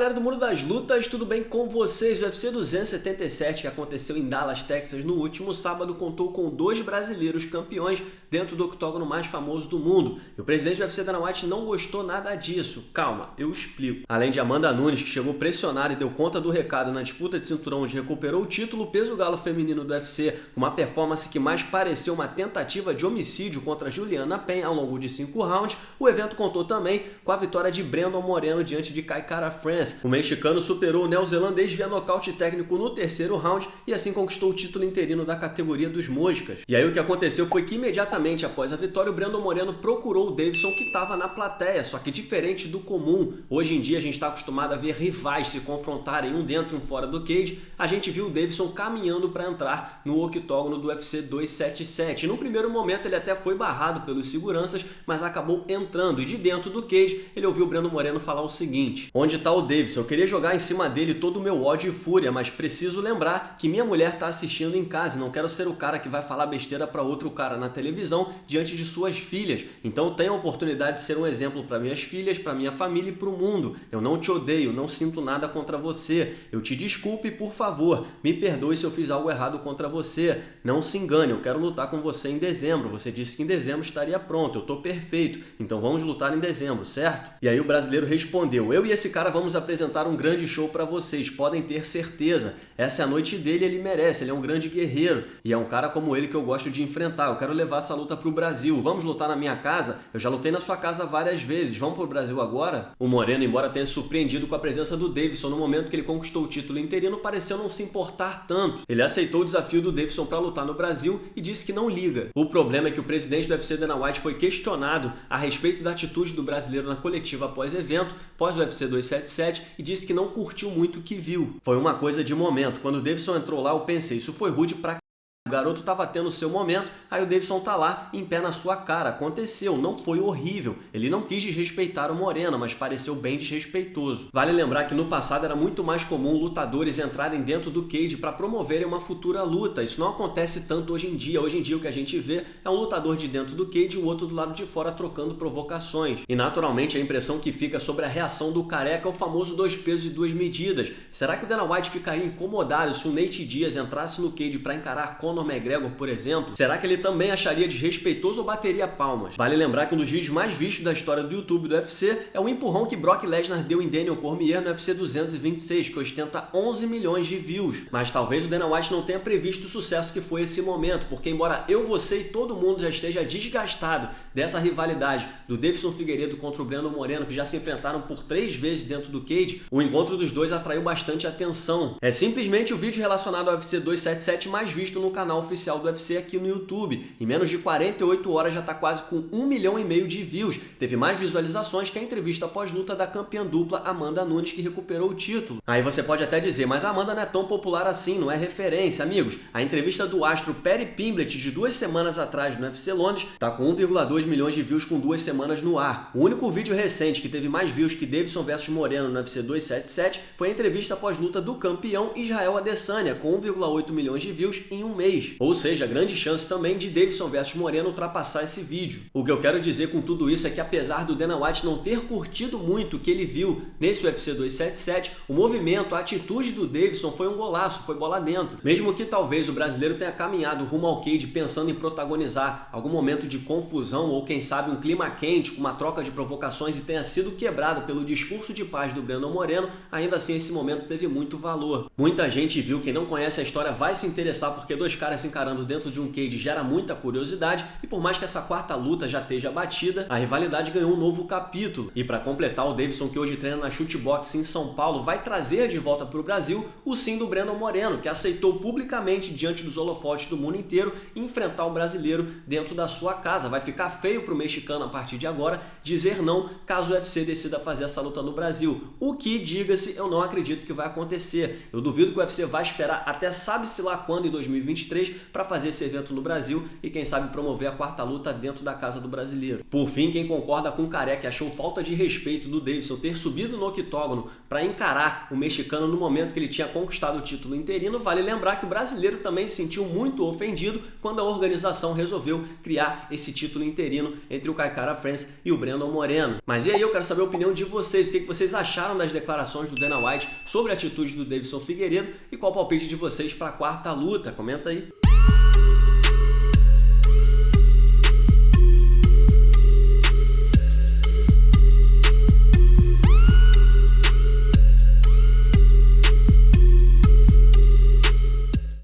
galera do mundo das lutas, tudo bem com vocês? O UFC 277 que aconteceu em Dallas, Texas no último sábado contou com 2 brasileiros campeões dentro do octógono mais famoso do mundo. E o presidente do UFC, Dana White, não gostou nada disso. Calma, eu explico. Além de Amanda Nunes, que chegou pressionada e deu conta do recado na disputa de cinturão onde recuperou o título, o peso galo feminino do UFC com uma performance que mais pareceu uma tentativa de homicídio contra Juliana Pena ao longo de 5 rounds, o evento contou também com a vitória de Brandon Moreno diante de Kai Kara France. O mexicano superou o neozelandês via nocaute técnico no 3º round e assim conquistou o título interino da categoria dos moscas. E aí o que aconteceu foi que imediatamente após a vitória, o Brandon Moreno procurou o Deiveson, que estava na plateia, só que diferente do comum. Hoje em dia a gente está acostumado a ver rivais se confrontarem um dentro e um fora do cage. A gente viu o Deiveson caminhando para entrar no octógono do UFC 277. No primeiro momento ele até foi barrado pelos seguranças, mas acabou entrando e de dentro do cage ele ouviu o Brandon Moreno falar o seguinte: onde está o Deiveson? Eu queria jogar em cima dele todo o meu ódio e fúria, mas preciso lembrar que minha mulher está assistindo em casa e não quero ser o cara que vai falar besteira para outro cara na televisão diante de suas filhas. Então tenho a oportunidade de ser um exemplo para minhas filhas, para minha família e para o mundo. Eu não te odeio, não sinto nada contra você. Eu te desculpe, por favor. Me perdoe se eu fiz algo errado contra você. Não se engane, eu quero lutar com você em dezembro. Você disse que em dezembro estaria pronto. Eu tô perfeito. Então vamos lutar em dezembro, certo? E aí o brasileiro respondeu: eu e esse cara vamos apresentar um grande show para vocês, podem ter certeza. Essa é a noite dele, ele merece, ele é um grande guerreiro. E é um cara como ele que eu gosto de enfrentar. Eu quero levar essa luta pro Brasil. Vamos lutar na minha casa? Eu já lutei na sua casa várias vezes. Vamos pro Brasil agora? O Moreno, embora tenha se surpreendido com a presença do Deiveson no momento que ele conquistou o título interino, pareceu não se importar tanto. Ele aceitou o desafio do Deiveson para lutar no Brasil e disse que não liga. O problema é que o presidente do UFC, Dana White, foi questionado a respeito da atitude do brasileiro na coletiva após evento, pós o UFC 277, e disse que não curtiu muito o que viu. Foi uma coisa de momento. Quando o Deiveson entrou lá, eu pensei, isso foi rude pra c... O garoto estava tendo o seu momento, aí o Deiveson tá lá em pé na sua cara. Aconteceu, não foi horrível. Ele não quis desrespeitar o Moreno, mas pareceu bem desrespeitoso. Vale lembrar que no passado era muito mais comum lutadores entrarem dentro do cage para promoverem uma futura luta. Isso não acontece tanto hoje em dia. Hoje em dia o que a gente vê é um lutador de dentro do cage e o outro do lado de fora trocando provocações. E naturalmente a impressão que fica sobre a reação do careca é o famoso 2 pesos e 2 medidas. Será que o Dana White ficaria incomodado se o Nate Diaz entrasse no cage para encarar Conor McGregor, por exemplo? Será que ele também acharia desrespeitoso ou bateria palmas? Vale lembrar que um dos vídeos mais vistos da história do YouTube do UFC é o empurrão que Brock Lesnar deu em Daniel Cormier no UFC 226, que ostenta 11 milhões de views. Mas talvez o Dana White não tenha previsto o sucesso que foi esse momento, porque embora eu, você e todo mundo já esteja desgastado dessa rivalidade do Deiveson Figueiredo contra o Brandon Moreno, que já se enfrentaram por 3 vezes dentro do cage, o encontro dos dois atraiu bastante atenção. É simplesmente o vídeo relacionado ao UFC 277 mais visto no canal oficial do UFC aqui no YouTube. Em menos de 48 horas já está quase com 1,5 milhão de views. Teve mais visualizações que a entrevista pós-luta da campeã dupla Amanda Nunes, que recuperou o título. Aí você pode até dizer, mas a Amanda não é tão popular assim, não é referência. Amigos, a entrevista do astro Perry Pimblett de 2 semanas atrás no UFC Londres está com 1,2 milhões de views com 2 semanas no ar. O único vídeo recente que teve mais views que Deiveson vs Moreno no UFC 277 foi a entrevista pós-luta do campeão Israel Adesanya, com 1,8 milhões de views em um mês. Ou seja, grande chance também de Deiveson vs Moreno ultrapassar esse vídeo. O que eu quero dizer com tudo isso é que apesar do Dana White não ter curtido muito o que ele viu nesse UFC 277, o movimento, a atitude do Deiveson foi um golaço, foi bola dentro. Mesmo que talvez o brasileiro tenha caminhado rumo ao cage pensando em protagonizar algum momento de confusão ou quem sabe um clima quente com uma troca de provocações e tenha sido quebrado pelo discurso de paz do Brandon Moreno, ainda assim esse momento teve muito valor. Muita gente viu, quem não conhece a história vai se interessar porque 2 caras se encarando dentro de um cage gera muita curiosidade e por mais que essa 4ª luta já esteja batida, a rivalidade ganhou um novo capítulo. E para completar, o Deiveson, que hoje treina na Shootbox em São Paulo, vai trazer de volta para o Brasil o sim do Brandon Moreno, que aceitou publicamente diante dos holofotes do mundo inteiro enfrentar o brasileiro dentro da sua casa. Vai ficar feio para o mexicano a partir de agora dizer não caso o UFC decida fazer essa luta no Brasil. O que, diga-se, eu não acredito que vai acontecer. Eu duvido que o UFC vai esperar até sabe-se lá quando em 2023 2023 para fazer esse evento no Brasil e quem sabe promover a quarta luta dentro da casa do brasileiro. Por fim, quem concorda com o Careca achou falta de respeito do Davidson ter subido no octógono para encarar o mexicano no momento que ele tinha conquistado o título interino, vale lembrar que o brasileiro também se sentiu muito ofendido quando a organização resolveu criar esse título interino entre o Kai Kara France e o Brandon Moreno. Mas e aí, eu quero saber a opinião de vocês, o que vocês acharam das declarações do Dana White sobre a atitude do Deiveson Figueiredo e qual o palpite de vocês para a quarta luta? Comenta aí.